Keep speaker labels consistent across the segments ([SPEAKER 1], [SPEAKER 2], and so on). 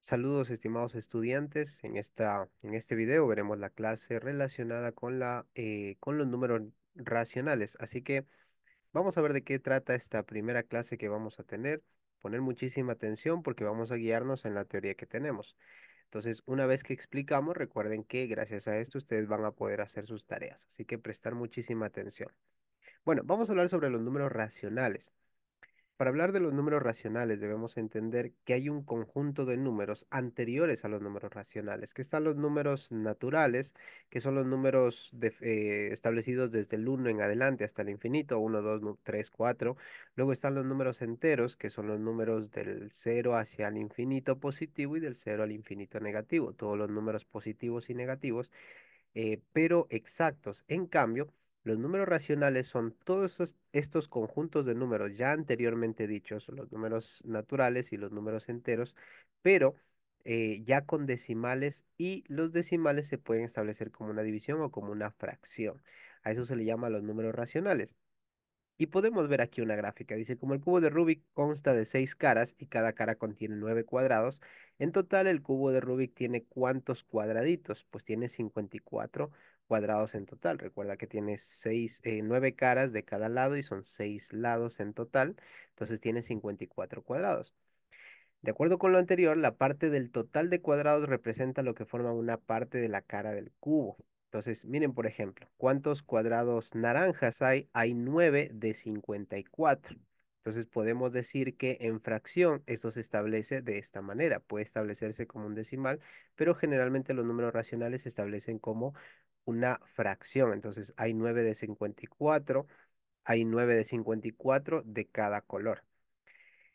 [SPEAKER 1] Saludos, estimados estudiantes. En este video veremos la clase relacionada con los números racionales. Así que vamos a ver de qué trata esta primera clase que vamos a tener. Poner muchísima atención porque vamos a guiarnos en la teoría que tenemos. Entonces, una vez que explicamos, recuerden que gracias a esto ustedes van a poder hacer sus tareas. Así que prestar muchísima atención. Bueno, vamos a hablar sobre los números racionales. Para hablar de los números racionales debemos entender que hay un conjunto de números anteriores a los números racionales, que están los números naturales, que son los números establecidos desde el 1 en adelante hasta el infinito, 1, 2, 3, 4. Luego están los números enteros, que son los números del cero hacia el infinito positivo y del cero al infinito negativo, todos los números positivos y negativos pero exactos. En cambio, los números racionales son todos estos conjuntos de números ya anteriormente dichos, los números naturales y los números enteros, pero ya con decimales y los decimales se pueden establecer como una división o como una fracción. A eso se le llama los números racionales. Y podemos ver aquí una gráfica. Dice, como el cubo de Rubik consta de 6 caras y cada cara contiene 9 cuadrados, en total el cubo de Rubik tiene ¿cuántos cuadraditos? Pues tiene 54 cuadrados en total. Recuerda que tiene 9 caras de cada lado y son 6 lados en total. Entonces tiene 54 cuadrados. De acuerdo con lo anterior, la parte del total de cuadrados representa lo que forma una parte de la cara del cubo. Entonces, miren, por ejemplo, ¿cuántos cuadrados naranjas hay? Hay 9 de 54. Entonces, podemos decir que en fracción esto se establece de esta manera. Puede establecerse como un decimal, pero generalmente los números racionales se establecen como una fracción. Entonces, hay 9 de 54, hay 9 de 54 de cada color.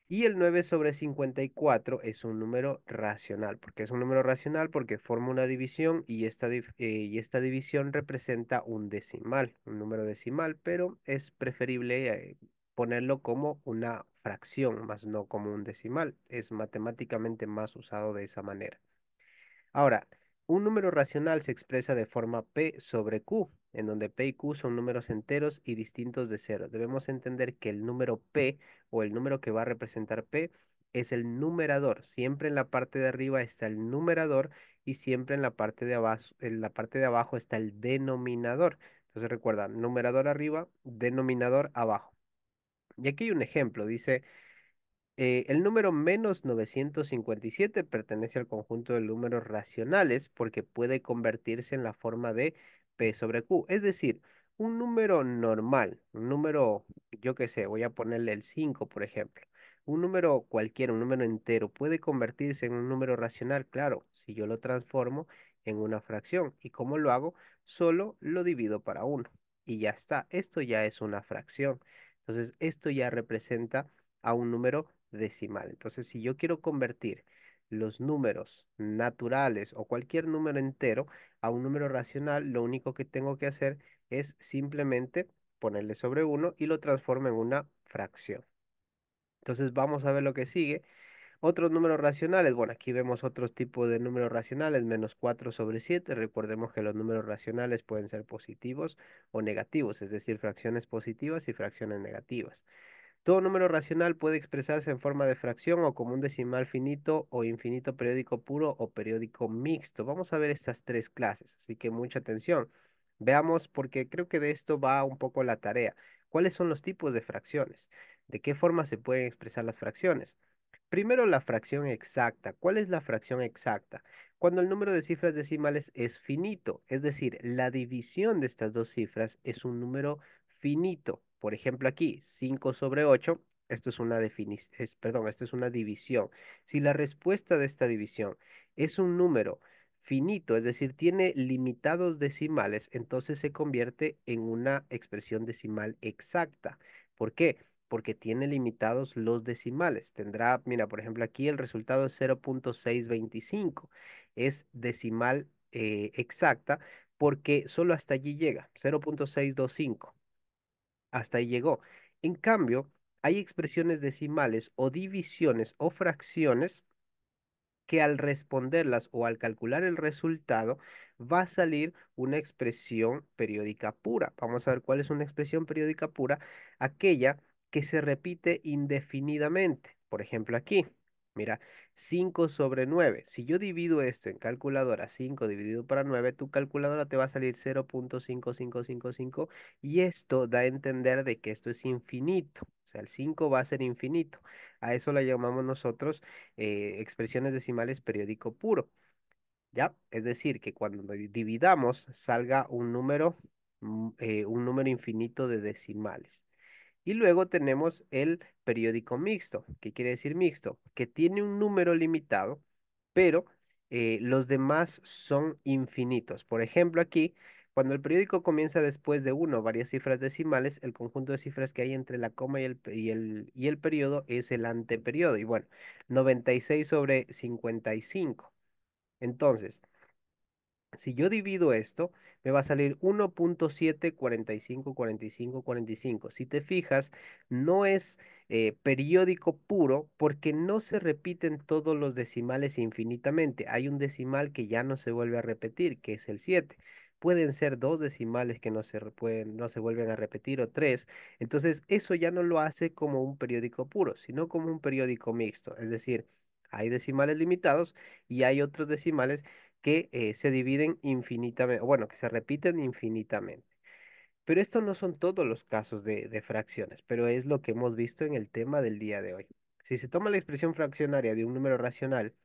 [SPEAKER 1] Y el 9 sobre 54 es un número racional. ¿Por qué es un número racional? Porque forma una división y y esta división representa un decimal, un número decimal, pero es preferible ponerlo como una fracción, más no como un decimal. Es matemáticamente más usado de esa manera. Ahora, un número racional se expresa de forma P sobre Q, en donde P y Q son números enteros y distintos de cero. Debemos entender que el número P o el número que va a representar P es el numerador. Siempre en la parte de arriba está el numerador y siempre en la parte de abajo está el denominador. Entonces recuerda, numerador arriba, denominador abajo. Y aquí hay un ejemplo, dice el número menos 957 pertenece al conjunto de números racionales porque puede convertirse en la forma de P sobre Q. Es decir, un número normal, un número, yo qué sé, voy a ponerle el 5, por ejemplo. Un número cualquiera, un número entero, puede convertirse en un número racional, claro, si yo lo transformo en una fracción. ¿Y cómo lo hago? Solo lo divido para uno. Y ya está, esto ya es una fracción. Entonces, esto ya representa a un número decimal. Entonces, si yo quiero convertir los números naturales o cualquier número entero a un número racional, lo único que tengo que hacer es simplemente ponerle sobre uno y lo transformo en una fracción. Entonces, vamos a ver lo que sigue. Otros números racionales, bueno, aquí vemos otros tipos de números racionales, menos 4 sobre 7. Recordemos que los números racionales pueden ser positivos o negativos, es decir, fracciones positivas y fracciones negativas. Todo número racional puede expresarse en forma de fracción o como un decimal finito o infinito periódico puro o periódico mixto. Vamos a ver estas tres clases, así que mucha atención. Veamos, porque creo que de esto va un poco la tarea. ¿Cuáles son los tipos de fracciones? ¿De qué forma se pueden expresar las fracciones? Primero, la fracción exacta. ¿Cuál es la fracción exacta? Cuando el número de cifras decimales es finito, es decir, la división de estas dos cifras es un número finito. Por ejemplo, aquí, 5 sobre 8, esto es una perdón, esto es una división. Si la respuesta de esta división es un número finito, es decir, tiene limitados decimales, entonces se convierte en una expresión decimal exacta. ¿Por qué? Porque tiene limitados los decimales. Tendrá, mira, por ejemplo, aquí el resultado es 0.625. Es decimal exacta porque solo hasta allí llega, 0.625. Hasta ahí llegó. En cambio, hay expresiones decimales o divisiones o fracciones que al responderlas o al calcular el resultado va a salir una expresión periódica pura. Vamos a ver cuál es una expresión periódica pura, aquella que se repite indefinidamente. Por ejemplo, aquí. Mira, 5 sobre 9. Si yo divido esto en calculadora, 5 dividido para 9, tu calculadora te va a salir 0.5555 y esto da a entender de que esto es infinito. O sea, el 5 va a ser infinito. A eso la llamamos nosotros expresiones decimales periódico puro. ¿Ya? Es decir, que cuando dividamos salga un número infinito de decimales. Y luego tenemos el periódico mixto. ¿Qué quiere decir mixto? Que tiene un número limitado, pero los demás son infinitos. Por ejemplo, aquí, cuando el periódico comienza después de uno o varias cifras decimales, el conjunto de cifras que hay entre la coma y el periodo es el anteperiodo. Y bueno, 96 sobre 55. Entonces, si yo divido esto, me va a salir 1.7454545. Si te fijas, no es periódico puro porque no se repiten todos los decimales infinitamente. Hay un decimal que ya no se vuelve a repetir, que es el 7. Pueden ser dos decimales que no se vuelven a repetir o tres. Entonces, eso ya no lo hace como un periódico puro, sino como un periódico mixto. Es decir, hay decimales limitados y hay otros decimales que se dividen infinitamente, bueno, que se repiten infinitamente. Pero estos no son todos los casos de fracciones, pero es lo que hemos visto en el tema del día de hoy. Si se toma la expresión fraccionaria de un número racional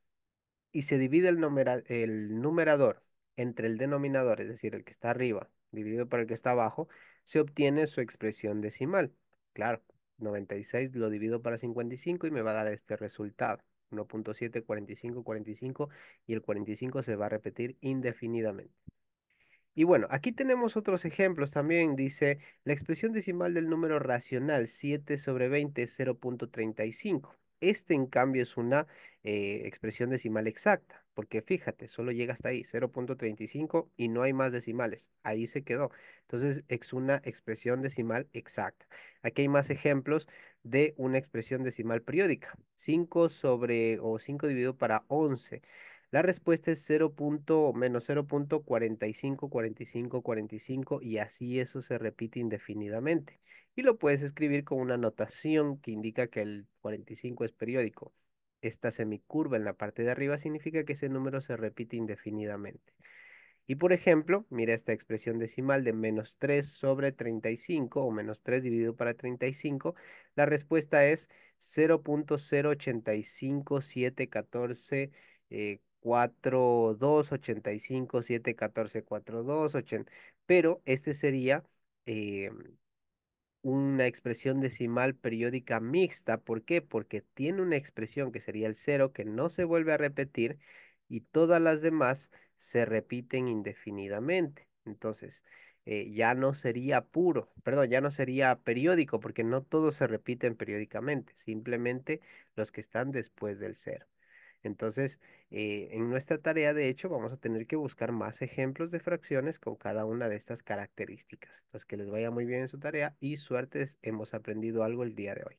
[SPEAKER 1] y se divide el numerador entre el denominador, es decir, el que está arriba, dividido por el que está abajo, se obtiene su expresión decimal. Claro, 96 lo divido para 55 y me va a dar este resultado. 1.74545 y el 45 se va a repetir indefinidamente. Y bueno, aquí tenemos otros ejemplos también. Dice, la expresión decimal del número racional 7 sobre 20 es 0.35. Este, en cambio, es una expresión decimal exacta, porque fíjate, solo llega hasta ahí, 0.35 y no hay más decimales. Ahí se quedó. Entonces, es una expresión decimal exacta. Aquí hay más ejemplos de una expresión decimal periódica. 5 sobre o 5 dividido para 11. La respuesta es 0 menos 0.454545 y así eso se repite indefinidamente. Y lo puedes escribir con una notación que indica que el 45 es periódico. Esta semicurva en la parte de arriba significa que ese número se repite indefinidamente. Y por ejemplo, mira esta expresión decimal de menos 3 sobre 35 o menos 3 dividido para 35. La respuesta es 0.085714 42 7 14 42 80. Pero este sería eh, una expresión decimal periódica mixta. ¿Por qué? Porque tiene una expresión que sería el cero que no se vuelve a repetir y todas las demás se repiten indefinidamente. Entonces, ya no sería puro, perdón, ya no sería periódico porque no todos se repiten periódicamente, simplemente los que están después del cero. Entonces, en nuestra tarea, de hecho, vamos a tener que buscar más ejemplos de fracciones con cada una de estas características. Entonces, que les vaya muy bien en su tarea y suerte, hemos aprendido algo el día de hoy.